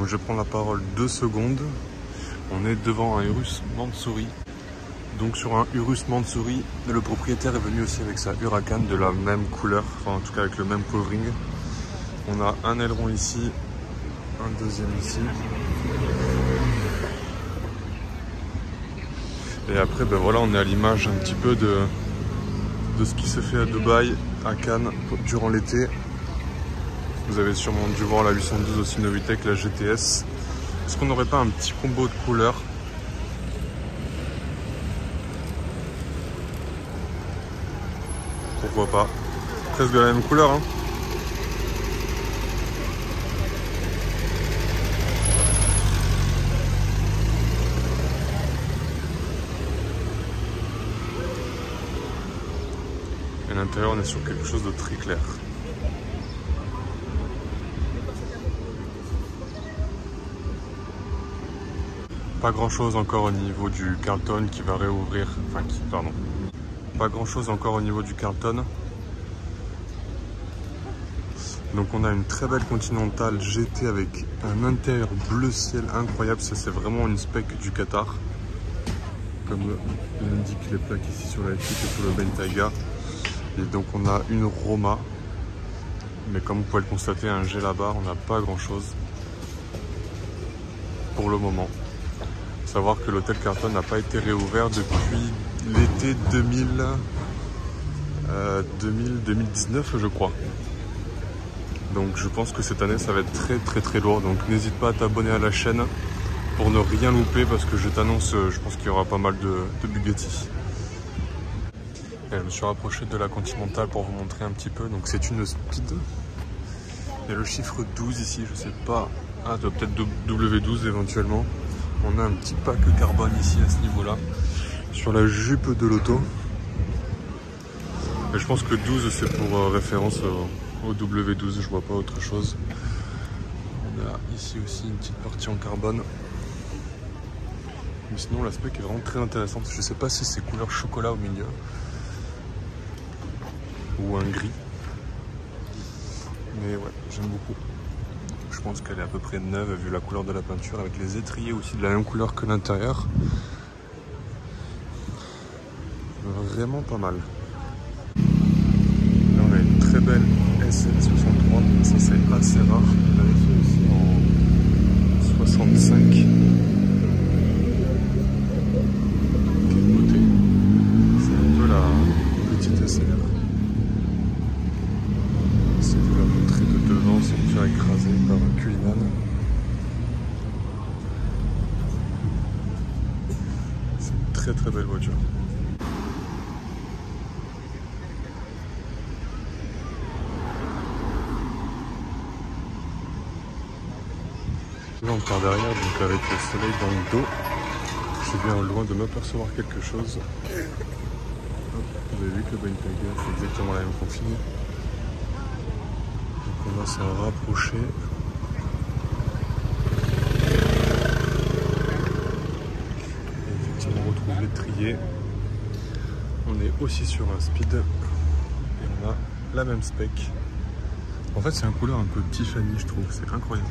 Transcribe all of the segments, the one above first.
je prends la parole 2 secondes. On est devant un Urus Mansouri. Donc sur un Urus Mansouri, le propriétaire est venu aussi avec sa Huracan de la même couleur, enfin en tout cas avec le même covering. On a un aileron ici, un deuxième ici. Et après, ben voilà, on est à l'image un petit peu de ce qui se fait à Dubaï, à Cannes, durant l'été. Vous avez sûrement dû voir la 812 aussi Novitec, la GTS. Est-ce qu'on n'aurait pas un petit combo de couleurs? Pourquoi pas? Presque de la même couleur, hein. Et à l'intérieur, on est sur quelque chose de très clair. Pas grand chose encore au niveau du Carlton qui va réouvrir, enfin pardon, pas grand chose encore au niveau du Carlton. Donc on a une très belle Continental GT avec un intérieur bleu ciel incroyable, ça c'est vraiment une spec du Qatar. Comme l'indiquent les plaques ici sur la étiquette et sur le Bentayga. Et donc on a une Roma, mais comme vous pouvez le constater, un G là-bas, on n'a pas grand chose pour le moment. Savoir que l'hôtel Carlton n'a pas été réouvert depuis l'été 2019 je crois. Donc je pense que cette année ça va être très lourd. Donc n'hésite pas à t'abonner à la chaîne pour ne rien louper parce que je t'annonce, je pense qu'il y aura pas mal de Bugatti. Et je me suis rapproché de la Continental pour vous montrer un petit peu. Donc c'est une Speed. Il y a le chiffre 12 ici, je sais pas. Ah, peut-être W12 éventuellement. On a un petit pack carbone ici à ce niveau-là, sur la jupe de l'auto. Et je pense que 12 c'est pour référence au W12, je vois pas autre chose. On a ici aussi une petite partie en carbone. Mais sinon la spec est vraiment très intéressante. Je sais pas si c'est couleur chocolat au milieu ou un gris. Mais ouais, j'aime beaucoup. Je pense qu'elle est à peu près neuve vu la couleur de la peinture, avec les étriers aussi de la même couleur que l'intérieur. Vraiment pas mal. Là on a une très belle SL63, ça c'est assez rare. On l'avait fait aussi en 65. Quelle beauté. C'est un peu la petite SLR. C'est de la montrer de devant sans se faire écraser par un Cullinan. C'est une très belle voiture. Là on part derrière, donc avec le soleil dans le dos. Je suis bien loin de m'apercevoir quelque chose. Hop, vous avez vu que le Bentayga c'est exactement la même config. On va s'en rapprocher. Et effectivement, on retrouve l'étrier. On est aussi sur un Speed. Et on a la même spec. En fait, c'est un couleur un peu Tiffany, je trouve. C'est incroyable.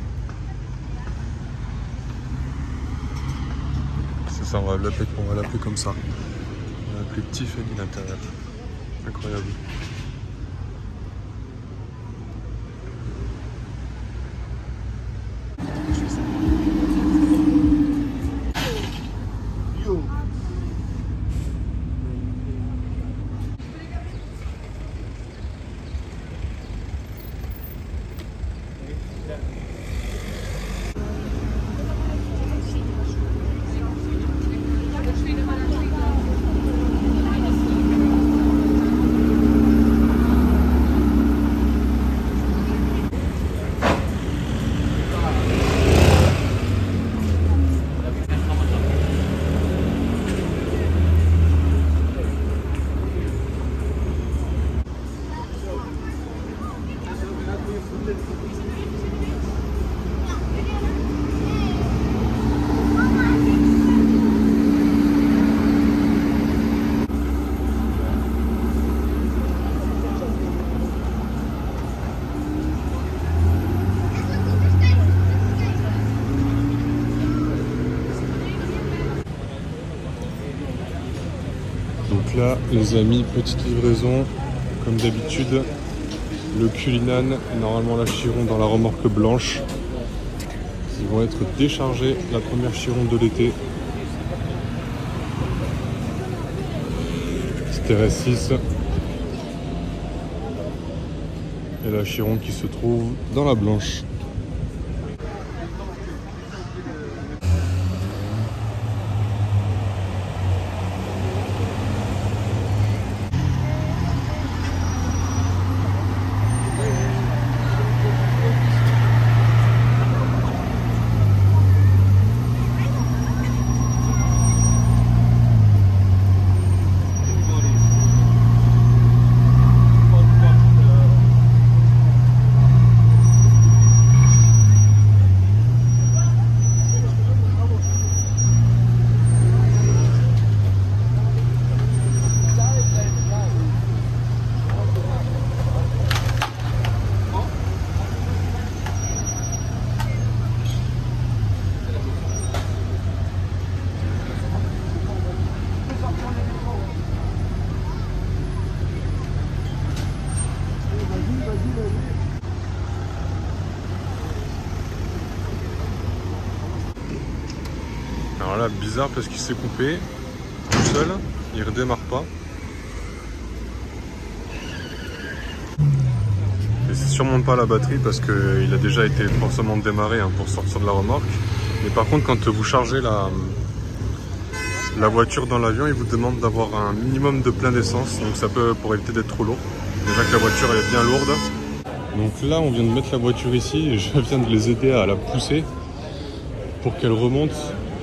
C'est ça, on va l'appeler comme ça. On va l'appeler Tiffany l'intérieur. Incroyable. là, les amis, petite livraison, comme d'habitude. Le Cullinan et normalement la Chiron dans la remorque blanche. Ils vont être déchargés, la première Chiron de l'été. C'était 6 et la Chiron qui se trouve dans la blanche. Alors là, bizarre parce qu'il s'est coupé tout seul, il redémarre pas. Et c'est sûrement pas la batterie parce qu'il a déjà été forcément démarré pour sortir de la remorque. Mais par contre, quand vous chargez la voiture dans l'avion, il vous demande d'avoir un minimum de plein d'essence. Donc ça peut, pour éviter d'être trop lourd. Déjà que la voiture elle est bien lourde. Donc là, on vient de mettre la voiture ici et je viens de les aider à la pousser pour qu'elle remonte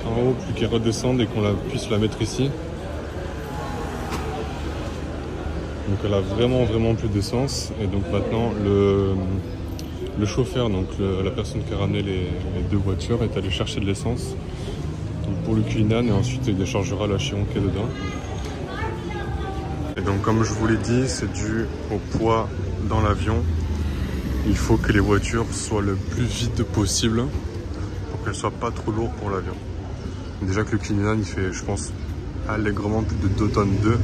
en haut, plus qu'elle redescende et qu'on puisse la mettre ici. Donc elle a vraiment plus d'essence. Et donc maintenant, le chauffeur, donc la personne qui a ramené les deux voitures, est allé chercher de l'essence pour le Cullinan et ensuite il déchargera la Chiron qui est dedans. Et donc comme je vous l'ai dit, c'est dû au poids dans l'avion. Il faut que les voitures soient le plus vite possible pour qu'elles ne soient pas trop lourdes pour l'avion. Déjà que le Cullinan il fait, je pense, allègrement plus de 2 tonnes 2.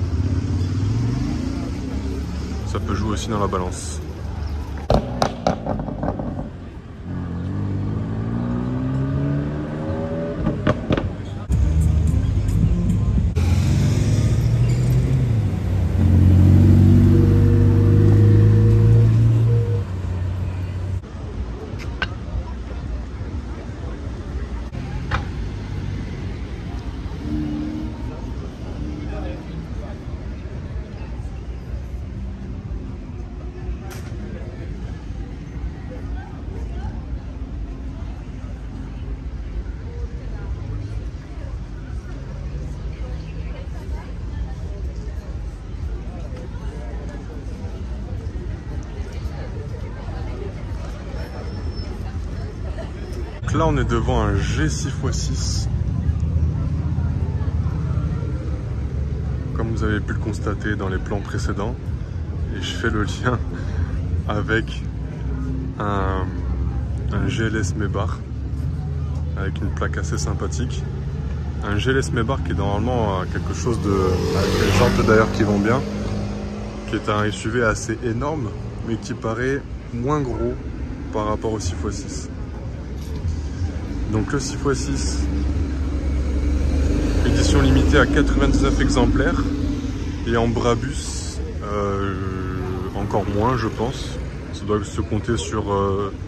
Ça peut jouer aussi dans la balance. Là on est devant un G6x6 comme vous avez pu le constater dans les plans précédents, et je fais le lien avec un GLS Maybach avec une plaque assez sympathique, un GLS Maybach qui est normalement quelque chose de, avec les jantes d'ailleurs qui vont bien, qui est un SUV assez énorme mais qui paraît moins gros par rapport au 6x6. Donc le 6x6, édition limitée à 99 exemplaires, et en Brabus, encore moins je pense. Ça doit se compter sur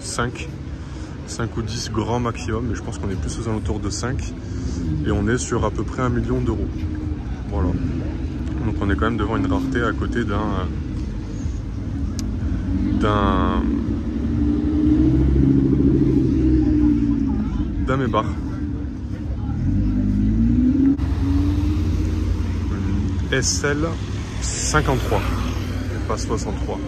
5 ou 10 grands maximum, mais je pense qu'on est plus aux alentours de 5. Et on est sur à peu près 1 million d'euros. Voilà. Donc on est quand même devant une rareté à côté d'un Maybach. Une SL 53 et pas 63.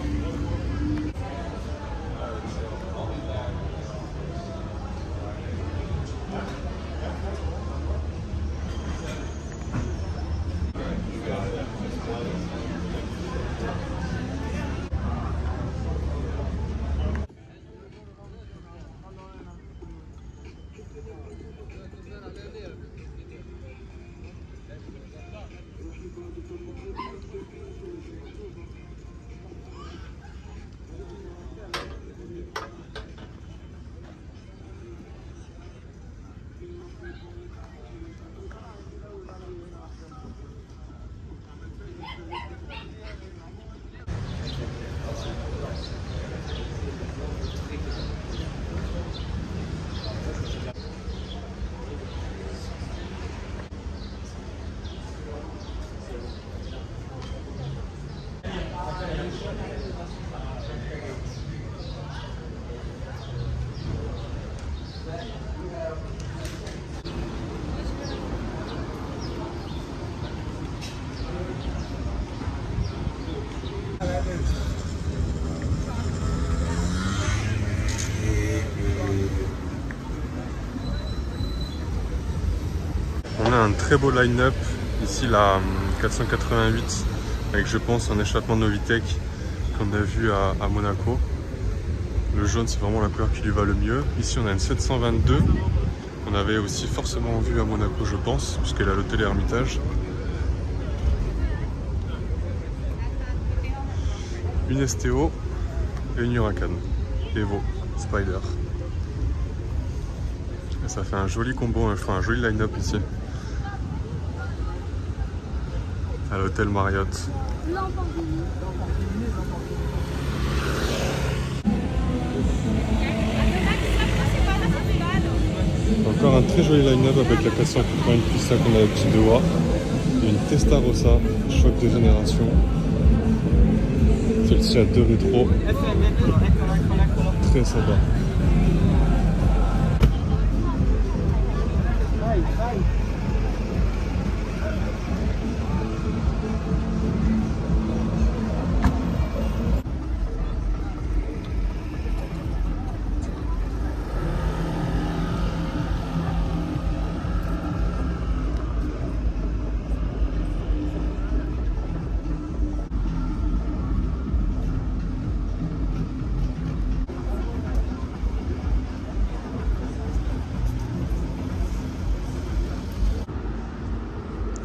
a un très beau line-up. Ici la 488 avec je pense un échappement Novitec qu'on a vu à Monaco. Le jaune c'est vraiment la couleur qui lui va le mieux. Ici on a une 722. On avait aussi forcément vu à Monaco je pense, puisqu'elle a l'hôtel Hermitage. Une STO et une Huracan Evo Spider. Et ça fait un joli combo, enfin un joli line-up ici. À l'hôtel Marriott. Encore un très joli line-up avec la 488 Pista qu'on a avec petit Doha. Et une Testarossa, choc de génération. Celle-ci a 2 rétros. Très sympa.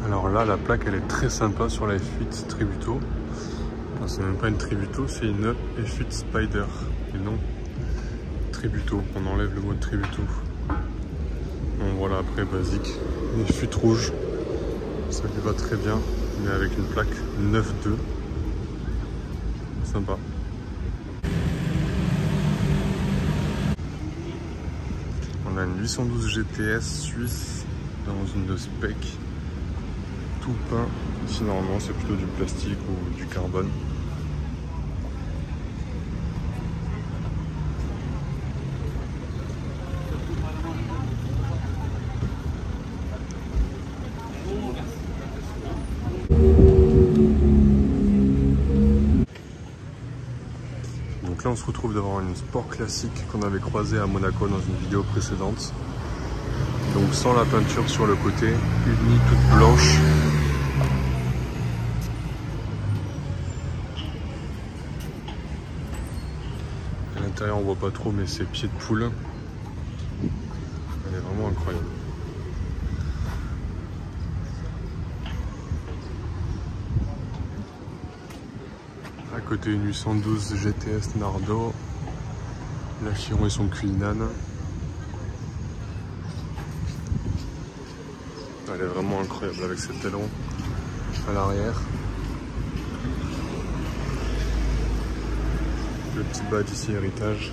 Alors là, la plaque elle est très sympa sur la F8 Tributo. Enfin, c'est même pas une Tributo, c'est une F8 Spider. Et non, Tributo. On enlève le mot Tributo. Bon voilà, après basique. Une F8 rouge. Ça lui va très bien. Mais avec une plaque 9.2. Sympa. On a une 812 GTS suisse dans une de spec. Tout peint. Ici normalement c'est plutôt du plastique ou du carbone. Donc là on se retrouve devant une sport classique qu'on avait croisée à Monaco dans une vidéo précédente. Donc sans la peinture sur le côté, unie toute blanche. À l'intérieur on voit pas trop mais c'est pieds de poule. Elle est vraiment incroyable. À côté une 812 GTS Nardo. La Chiron et son Cullinan. Elle est vraiment incroyable avec cet aileron à l'arrière. Le petit badge ici, héritage.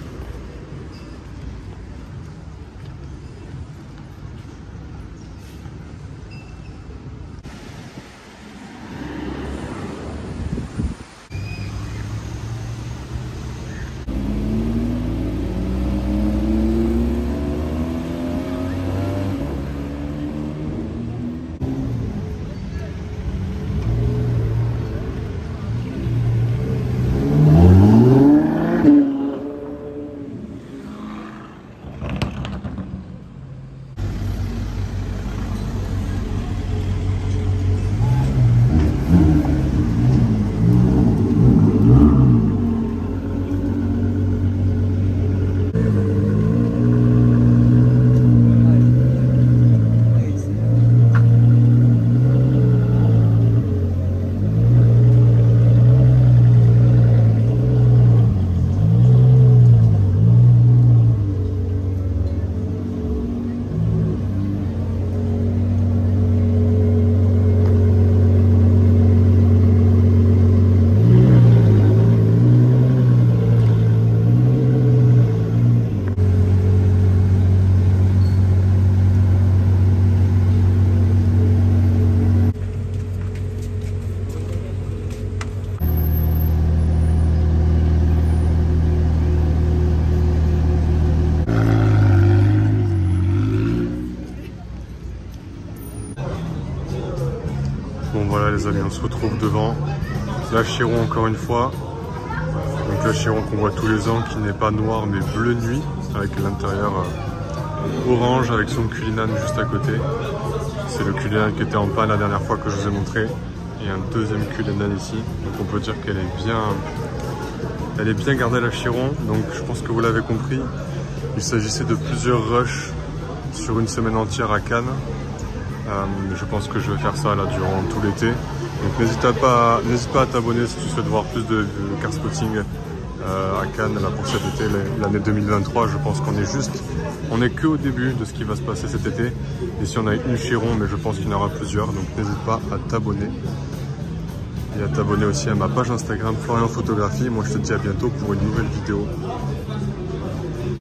Bon voilà les amis, on se retrouve devant la Chiron encore une fois. Donc la Chiron qu'on voit tous les ans qui n'est pas noire mais bleu nuit avec l'intérieur orange avec son Cullinan juste à côté. C'est le Cullinan qui était en panne la dernière fois que je vous ai montré. Et un deuxième Cullinan ici. Donc on peut dire qu'elle est bien gardée la Chiron. Donc je pense que vous l'avez compris. Il s'agissait de plusieurs rushs sur une semaine entière à Cannes. Je pense que je vais faire ça là durant tout l'été. Donc n'hésite pas à t'abonner si tu souhaites voir plus de car spotting à Cannes là, pour cet été, l'année 2023. Je pense on est que au début de ce qui va se passer cet été. Ici on a une Chiron, mais je pense qu'il y en aura plusieurs. Donc n'hésite pas à t'abonner. Et à t'abonner aussi à ma page Instagram Florian Photographie. Moi je te dis à bientôt pour une nouvelle vidéo.